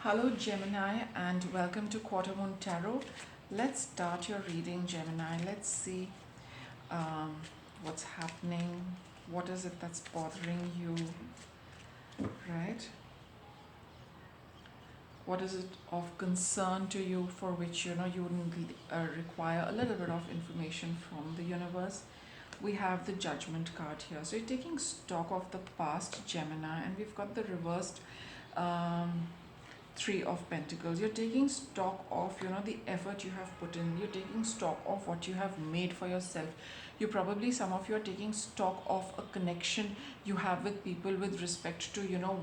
Hello, Gemini, and welcome to Quarter Moon Tarot. Let's start your reading, Gemini. Let's see um, what's happening. What is it that's bothering you, right? What is it of concern to you for which you would require a little bit of information from the universe? We have the Judgment card here. So you're taking stock of the past, Gemini, and we've got the reversed. Um, Three of Pentacles. You're taking stock of the effort you have put in. You're taking stock of what you have made for yourself. You probably, some of you are taking stock of a connection you have with people with respect to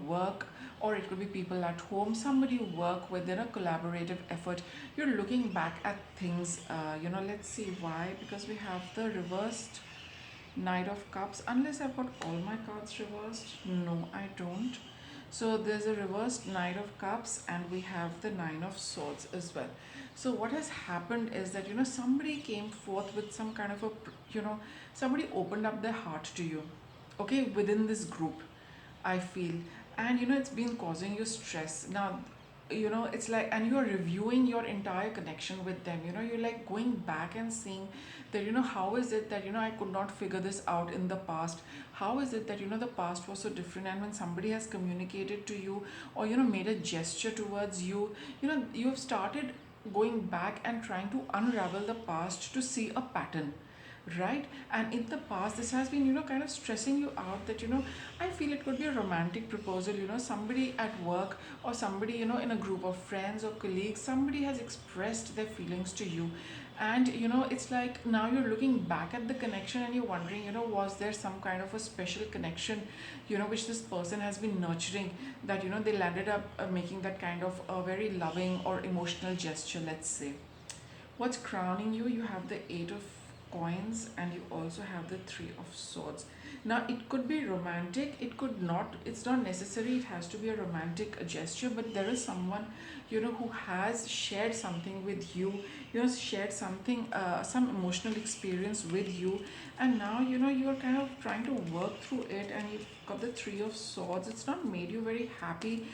work, or it could be people at home, somebody you work with in a collaborative effort. You're looking back at things. Let's see why. Because we have the reversed Knight of Cups. Unless I've got all my cards reversed. No, I don't. So there's a reversed Knight of Cups and we have the Nine of Swords as well. So what has happened is that somebody came forth with some kind of a somebody opened up their heart to you, okay, within this group, I feel. And it's been causing you stress. Now it's like, and you're reviewing your entire connection with them. You're like going back and seeing that how is it that I could not figure this out in the past. How is it that the past was so different, and when somebody has communicated to you or made a gesture towards you, you've started going back and trying to unravel the past to see a pattern, right? And in the past this has been kind of stressing you out, that I feel it could be a romantic proposal. Somebody at work, or somebody in a group of friends or colleagues, somebody has expressed their feelings to you. And it's like now you're looking back at the connection and you're wondering, was there some kind of a special connection which this person has been nurturing, that they landed up making that kind of a very loving or emotional gesture, let's say. What's crowning you? You have the Eight of Coins and you also have the Three of Swords. Now it could be romantic, it could not, it's not necessary it has to be a romantic gesture, but there is someone who has shared something with you, shared something, some emotional experience with you, and now you're kind of trying to work through it, and you've got the Three of Swords. It's not made you very happy,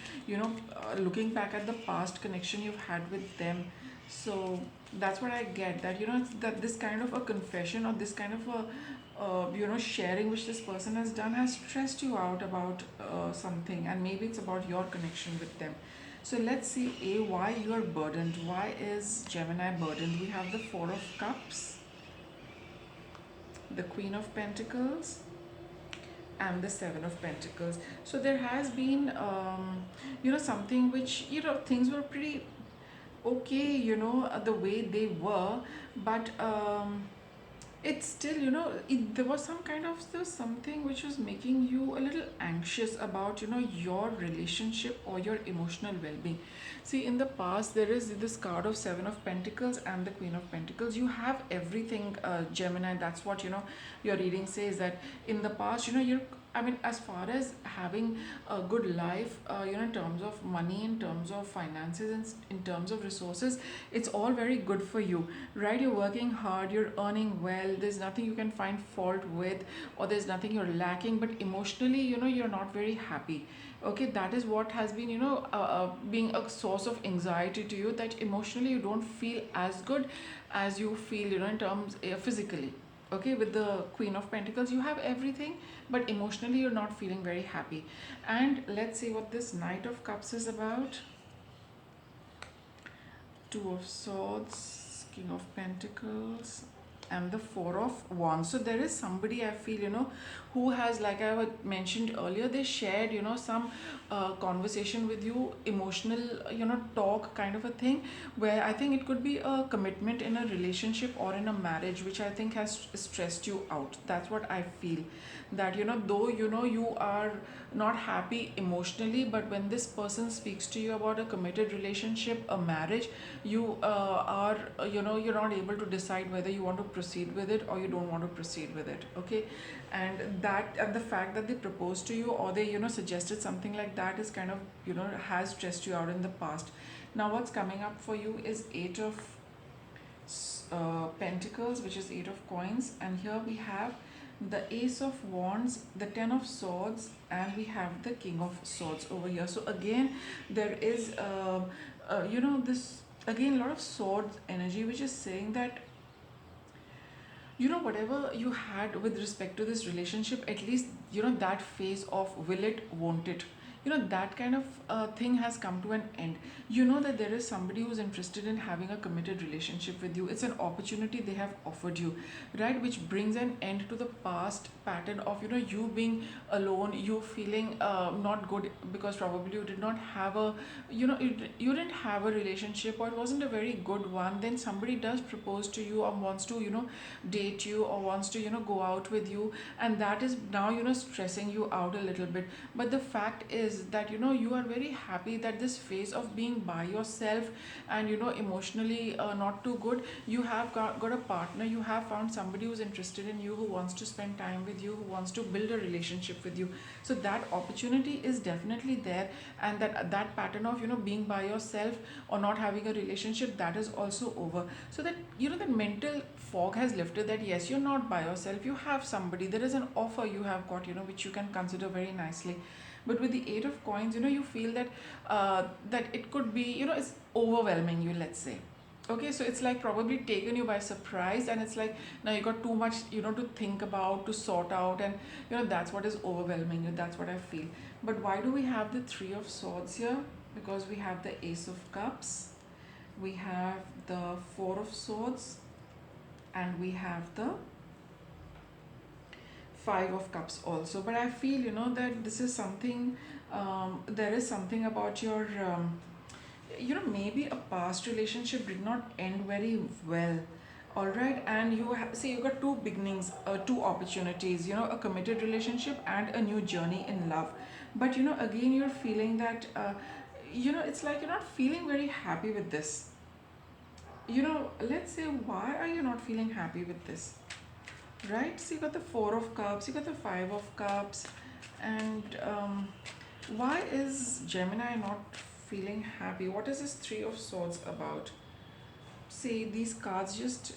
looking back at the past connection you've had with them. So that's what I get, that that this kind of a confession, or this kind of a sharing which this person has done, has stressed you out about something, and maybe it's about your connection with them. So let's see, why you are burdened. Why is Gemini burdened? We have the Four of Cups, the Queen of Pentacles, and the Seven of Pentacles. So there has been something which things were pretty okay, the way they were, but it's still, there was some kind of, there was something which was making you a little anxious about your relationship or your emotional well-being. See, in the past there is this card of Seven of Pentacles and the Queen of Pentacles. You have everything, Gemini. That's what your reading says, that in the past you're, I mean, as far as having a good life, in terms of money, in terms of finances, and in terms of resources, it's all very good for you, right? You're working hard, you're earning well, there's nothing you can find fault with, or there's nothing you're lacking, but emotionally, you're not very happy. Okay, that is what has been, being a source of anxiety to you, that emotionally you don't feel as good as you feel, in terms, physically. Okay, with the Queen of Pentacles you have everything, but emotionally you're not feeling very happy. And let's see what this Knight of Cups is about. Two of Swords, King of Pentacles, and the Four of Wands. So there is somebody, I feel, who has, like I had mentioned earlier, they shared some conversation with you, emotional talk kind of a thing, where I think it could be a commitment in a relationship or in a marriage, which I think has stressed you out. That's what I feel, that though you are not happy emotionally, but when this person speaks to you about a committed relationship, a marriage, you are, you're not able to decide whether you want to proceed with it or you don't want to proceed with it. Okay, and that, and the fact that they proposed to you, or they suggested something like that, is kind of has stressed you out in the past. Now what's coming up for you is Eight of Pentacles, which is Eight of Coins, and here we have the Ace of Wands, the Ten of Swords, and we have the King of Swords over here. So again, there is this again a lot of swords energy, which is saying that whatever you had with respect to this relationship, at least that phase of will it, won't it, that kind of thing has come to an end. You know that there is somebody who's interested in having a committed relationship with you. It's an opportunity they have offered you, right, which brings an end to the past pattern of you being alone, you feeling not good, because probably you did not have a you didn't have a relationship, or it wasn't a very good one. Then somebody does propose to you, or wants to date you, or wants to go out with you, and that is now stressing you out a little bit. But the fact is that you are very happy that this phase of being by yourself and emotionally not too good, you have got a partner, you have found somebody who's interested in you, who wants to spend time with you, who wants to build a relationship with you. So that opportunity is definitely there, and that pattern of being by yourself or not having a relationship, that is also over. So that the mental fog has lifted, that yes, you're not by yourself, you have somebody, there is an offer you have got which you can consider very nicely. But with the Eight of Coins, you feel that that it could be it's overwhelming you, let's say. Okay, so it's like probably taken you by surprise, and it's like now you got too much to think about, to sort out, and that's what is overwhelming you. That's what I feel. But why do we have the Three of Swords here? Because we have the Ace of Cups, we have the Four of Swords, and we have the Five of Cups also. But I feel that this is something, there is something about your maybe a past relationship did not end very well. All right, and see, you got two beginnings, two opportunities, a committed relationship and a new journey in love. But again, you're feeling that it's like you're not feeling very happy with this. Let's say, why are you not feeling happy with this? Right, so you got the Four of Cups, you got the Five of Cups, and why is Gemini not feeling happy? What is this Three of Swords about? See, these cards just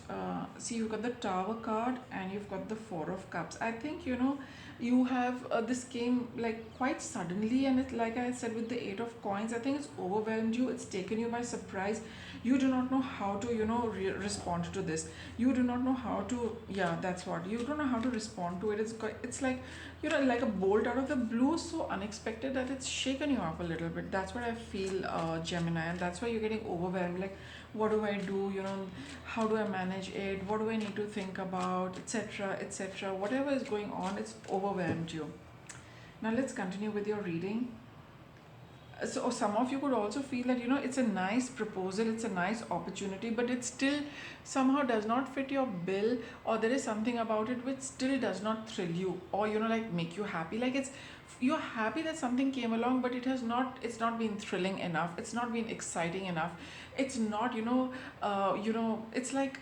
see, you've got the Tower card and you've got the Four of Cups. I think you have this came like quite suddenly, and it's like I said with the Eight of Coins, I think it's overwhelmed you, it's taken you by surprise. You do not know how to respond to this. You do not know how to, yeah, that's what, you don't know how to respond to it. It's like like a bolt out of the blue, so unexpected that it's shaken you up a little bit. That's what I feel, Gemini, and that's why you're getting overwhelmed. Like, what do I do? How do I manage it? What do I need to think about, etc., etc.? Whatever is going on, it's overwhelmed you. Now let's continue with your reading. So some of you could also feel that it's a nice proposal, it's a nice opportunity, but it still somehow does not fit your bill, or there is something about it which still does not thrill you, or like make you happy. Like, you're happy that something came along, but it's not been thrilling enough, it's not been exciting enough, it's not it's like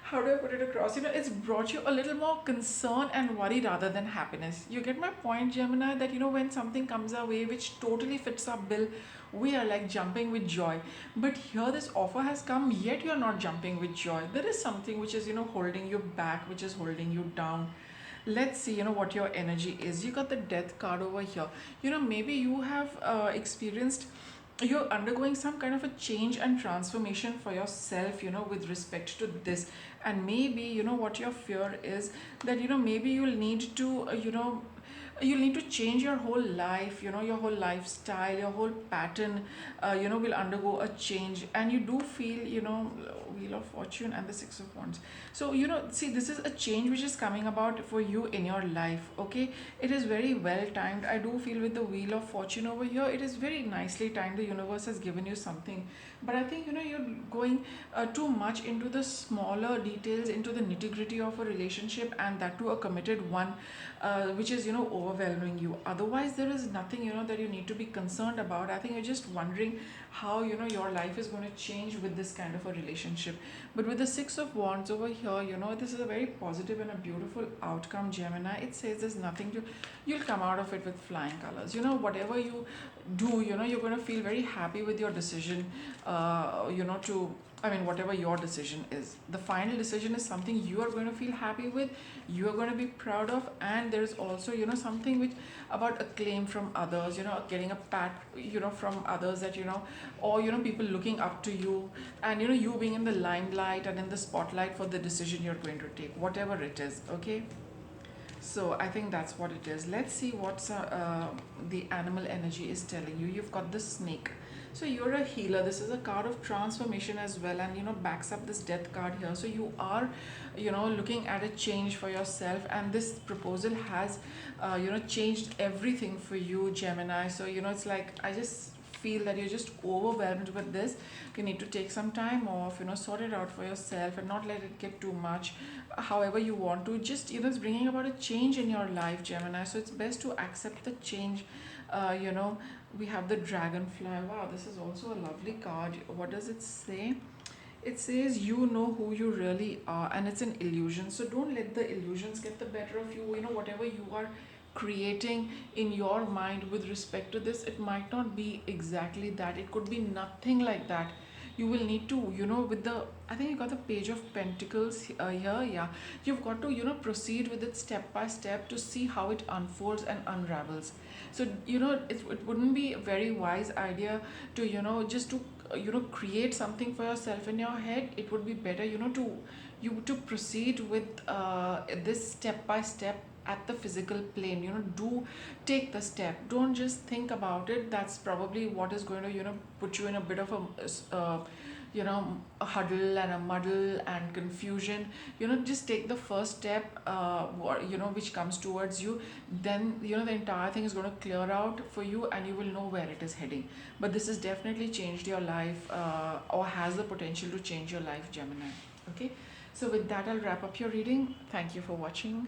how do I put it across? It's brought you a little more concern and worry rather than happiness. You get my point, Gemini, that when something comes our way which totally fits our bill, we are like jumping with joy. But here this offer has come, yet you're not jumping with joy. There is something which is holding you back, which is holding you down. Let's see what your energy is. You got the Death card over here. Maybe you have experienced, you're undergoing some kind of a change and transformation for yourself with respect to this. And maybe what your fear is, that maybe you'll need to you'll need to change your whole life, your whole lifestyle, your whole pattern will undergo a change. And you do feel Wheel of Fortune and the Six of Wands. So see, this is a change which is coming about for you in your life. Okay, it is very well timed. I do feel with the Wheel of Fortune over here, it is very nicely timed. The universe has given you something. But I think you're going too much into the smaller details, into the nitty-gritty of a relationship, and that to a committed one, which is overwhelming you. Otherwise, there is nothing that you need to be concerned about. I think you're just wondering how your life is going to change with this kind of a relationship. But with the Six of Wands over here, this is a very positive and a beautiful outcome, Gemini. It says there's nothing to, you'll come out of it with flying colors. Whatever do, you're going to feel very happy with your decision, to, I mean, whatever your decision is, the final decision is something you are going to feel happy with, you are going to be proud of. And there's also, something which about acclaim from others, getting a pat, from others, that, or, people looking up to you, and, you being in the limelight and in the spotlight for the decision you're going to take, whatever it is. Okay, so I think that's what it is. Let's see what's the animal energy is telling you. You've got the snake. So you're a healer. This is a card of transformation as well, and backs up this death card here. So you are, looking at a change for yourself, and this proposal has, changed everything for you, Gemini. So it's like, I just feel that you're just overwhelmed with this. You need to take some time off, sort it out for yourself and not let it get too much. However you want to, just, it's bringing about a change in your life, Gemini. So it's best to accept the change. uh, you know we have the dragonfly. Wow, this is also a lovely card. What does it say? It says you know who you really are, and it's an illusion. So don't let the illusions get the better of you. Whatever you are creating in your mind with respect to this, it might not be exactly that. It could be nothing like that. You will need to, with the, I think you got the page of pentacles here. Yeah, you've got to, proceed with it step by step to see how it unfolds and unravels. So, it wouldn't be a very wise idea to, just to, create something for yourself in your head. It would be better, to proceed with this step by step at the physical plane. Do take the step, don't just think about it. That's probably what is going to, put you in a bit of a huddle and a muddle and confusion. Just take the first step, which comes towards you. Then, the entire thing is going to clear out for you, and you will know where it is heading. But this has definitely changed your life, or has the potential to change your life, Gemini. Okay, so with that, I'll wrap up your reading. Thank you for watching.